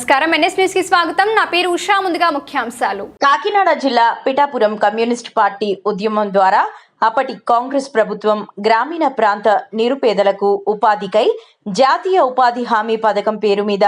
నమస్కారం NS news కి స్వాగతం. నా పేరు ఉషా. ముందుగా ముఖ్యాంశాలు. కాకినాడ జిల్లా పిఠాపురం కమ్యూనిస్ట్ పార్టీ ఉద్యమం ద్వారా అప్పటి కాంగ్రెస్ ప్రభుత్వం గ్రామీణ ప్రాంత నిరుపేదలకు ఉపాధికై జాతీయ ఉపాధి హామీ పథకం పేరు మీద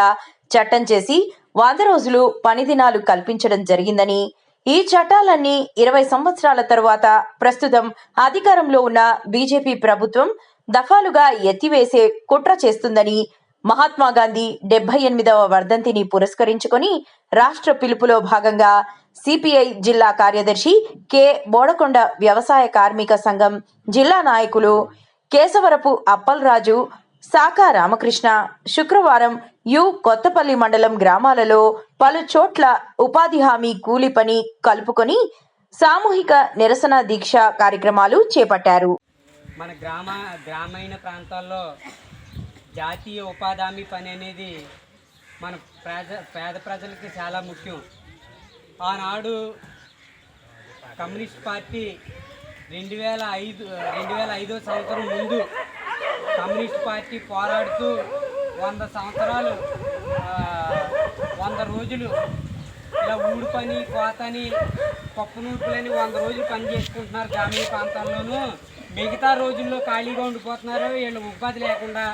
చట్టం చేసి 100 రోజులు పని దినాలు కల్పించడం జరిగిందని, ఈ చట్టాలన్నీ 20 సంవత్సరాల తరువాత ప్రస్తుతం అధికారంలో ఉన్న బీజేపీ ప్రభుత్వం దఫాలుగా ఎత్తివేసే కుట్ర చేస్తుందని, మహాత్మా గాంధీ 78వ వర్ధంతిని పురస్కరించుకొని రాష్ట్ర పిలుపులో భాగంగా సిపిఐ జిల్లా కార్యదర్శి కె బోడకొండ వ్యవసాయ కార్మిక సంఘం జిల్లా నాయకులు కేశవరపు అప్పలరాజు, సాకా రామకృష్ణ శుక్రవారం కొత్తపల్లి మండలం గ్రామాలలో పలు చోట్ల ఉపాధి హామీ కూలి పని కలుపుకొని సామూహిక నిరసన దీక్ష కార్యక్రమాలు చేపట్టారు. మన గ్రామీణ ప్రాంతాల్లో జాతీయ ఉపాధి హామీ పని అనేది మన పేద ప్రజలకి చాలా ముఖ్యం. ఆనాడు కమ్యూనిస్ట్ పార్టీ 2005 సంవత్సరం ముందు కమ్యూనిస్ట్ పార్టీ పోరాడుతూ 100 సంవత్సరాలు 100 రోజులు ఇలా ఊడు పని, కోతని, పప్పు నూర్పులని 100 రోజులు పని చేసుకుంటున్నారు గ్రామీణ ప్రాంతాల్లోనూ. మిగతా రోజుల్లో ఖాళీగా ఉండిపోతున్నారు, వీళ్ళు ఉపాధి లేకుండా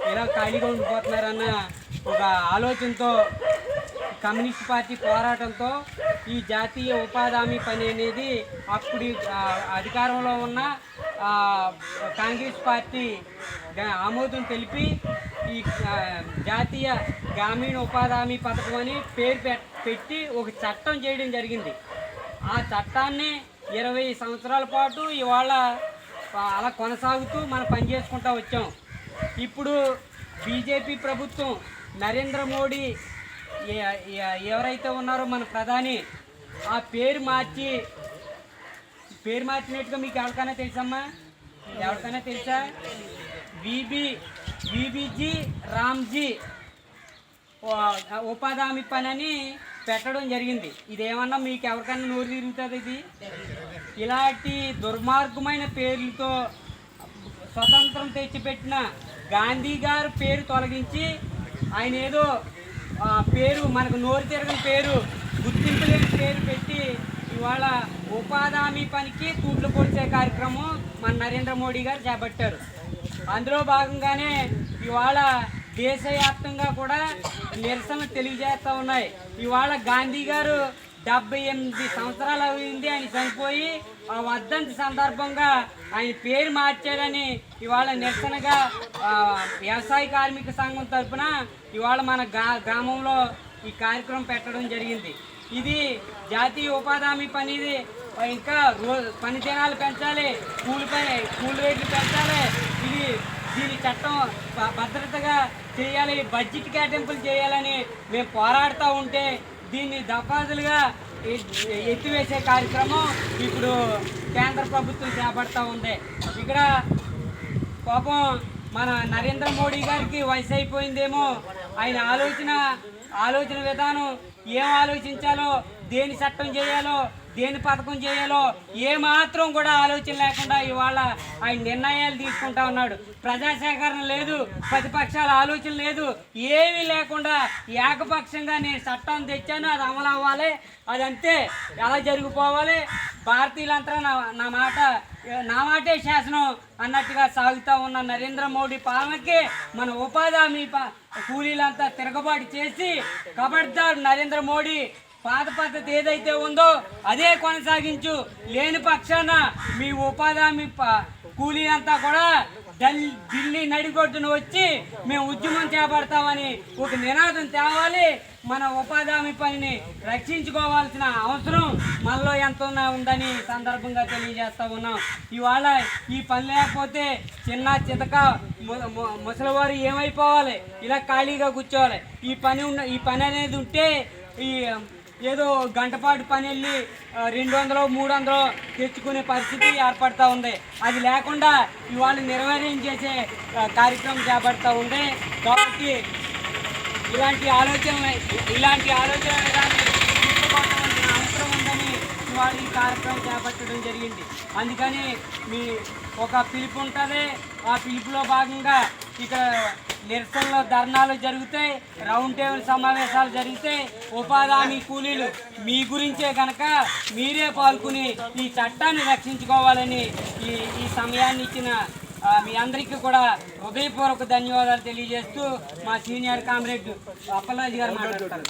ఇలా ఖాళీగా ఉండిపోతున్నారన్న ఒక ఆలోచనతో కమ్యూనిస్ట్ పార్టీ పోరాటంతో ఈ జాతీయ ఉపాధి హామీ పని అనేది అప్పుడు అధికారంలో ఉన్న కాంగ్రెస్ పార్టీ ఆమోదం తెలిపి ఈ జాతీయ గ్రామీణ ఉపాధి హామీ పథకం అని పేరు పెట్టి ఒక చట్టం చేయడం జరిగింది. ఆ చట్టాన్ని 20 సంవత్సరాల పాటు ఇవాళ అలా కొనసాగుతూ మనం పనిచేసుకుంటూ వచ్చాం. ఇప్పుడు బీజేపీ ప్రభుత్వం నరేంద్ర మోడీ ఎవరైతే ఉన్నారో మన ప్రధాని, ఆ పేరు మార్చినట్టుగా మీకు ఎవరికైనా తెలుసమ్మా? ఎవరికైనా తెలుసా? విబిజీ రామ్జీ ఉపాధి హామీ పని అని పెట్టడం జరిగింది. ఇదేమన్నా మీకు ఎవరికైనా నోరు తిరుగుతుంది? ఇది ఇలాంటి దుర్మార్గమైన పేర్లతో స్వతంత్రం తెచ్చిపెట్టిన గాంధీ గారు పేరు తొలగించి ఆయన ఏదో పేరు మనకు నోరు తిరగని పేరు, గుర్తింపు లేని పేరు పెట్టి ఇవాళ ఉపాధి హామీ పనికి తూట్లు పొడిచే కార్యక్రమం మన నరేంద్ర మోడీ గారు చేపట్టారు. అందులో భాగంగానే ఇవాళ దేశవ్యాప్తంగా కూడా నిరసన తెలియజేస్తూ ఉన్నాయి. ఇవాళ గాంధీ గారు 78 సంవత్సరాలు అయింది ఆయన చనిపోయి. ఆ వర్ధంతి సందర్భంగా ఆయన పేరు మార్చారని ఇవాళ నిరసనగా వ్యవసాయ కార్మిక సంఘం తరఫున ఇవాళ మన గ్రామంలో ఈ కార్యక్రమం పెట్టడం జరిగింది. ఇది జాతీయ ఉపాధి హామీ పనిది. ఇంకా పని దినాలు పెంచాలి, కూలి రేట్లు పెంచాలి, దీని చట్టం భద్రతగా చేయాలి, బడ్జెట్ కేటాయింపులు చేయాలని మేము పోరాడుతూ ఉంటే దీన్ని దఫాదులుగా ఎత్తివేసే కార్యక్రమం ఇప్పుడు కేంద్ర ప్రభుత్వం చేపడతా ఉంది. ఇక్కడ పాపం మన నరేంద్ర మోడీ గారికి వయసు అయిపోయిందేమో, ఆయన ఆలోచన విధానం ఏం ఆలోచించాలో, దేని చట్టం చేయాలో, దేని పథకం చేయాలో ఏమాత్రం కూడా ఆలోచన లేకుండా ఇవాళ ఆయన నిర్ణయాలు తీసుకుంటా ఉన్నాడు. ప్రజాసేకరణ లేదు, ప్రతిపక్షాల ఆలోచన లేదు, ఏమీ లేకుండా ఏకపక్షంగా నేను చట్టం తెచ్చాను, అది అమలు అవ్వాలి, అదంతే ఎలా జరిగిపోవాలి, భారతీయులంతా నా మాటే శాసనం అన్నట్టుగా సాగుతూ ఉన్న నరేంద్ర మోడీ పాలనకి మన ఉపాధి హామీ కూలీలంతా తిరగబాటు చేసి కబడ్దారు నరేంద్ర మోడీ పాత పద్ధతి ఏదైతే ఉందో అదే కొనసాగించు, లేని పక్షాన మీ ఉపాధి హామీ కూలీ అంతా కూడా ఢిల్లీ నడిగొడ్డున వచ్చి మేము ఉద్యమం చేపడతామని ఒక నినాదం తేవాలి. మన ఉపాధి హామీ పనిని రక్షించుకోవాల్సిన అవసరం మనలో ఎంత ఉందని సందర్భంగా తెలియజేస్తూ ఉన్నాం. ఇవాళ ఈ పని లేకపోతే చిన్న చితక ముసలివారు ఏమైపోవాలి, ఇలా ఖాళీగా కూర్చోవాలి. ఈ పని అనేది ఉంటే ఏదో గంటపాటు పని వెళ్ళి 200 300 తెచ్చుకునే పరిస్థితి ఏర్పడుతూ ఉంది. అది లేకుండా ఇవాళ నిర్వహించేసే కార్యక్రమం చేపడుతూ ఉంది. కాబట్టి ఇలాంటి ఆలోచన విధాన్ని తీసుకోవాల్సిన అవసరం ఉందని ఇవాళ ఈ కార్యక్రమం చేపట్టడం జరిగింది. అందుకని మీ ఒక పిలుపు ఉంటుంది. ఆ పిలుపులో భాగంగా ఇక్కడ నిరసనలు ధర్నాలు జరుగుతాయి, రౌండ్ టేబుల్ సమావేశాలు జరుగుతాయి. ఉపాధి హామీ కూలీలు మీ గురించే కనుక మీరే పాల్గొని ఈ చట్టాన్ని రక్షించుకోవాలని ఈ సమయాన్ని ఇచ్చిన మీ అందరికీ కూడా హృదయపూర్వక ధన్యవాదాలు తెలియజేస్తూ మా సీనియర్ కామ్రేడ్ అప్పలరాజు గారు మాట్లాడతారు.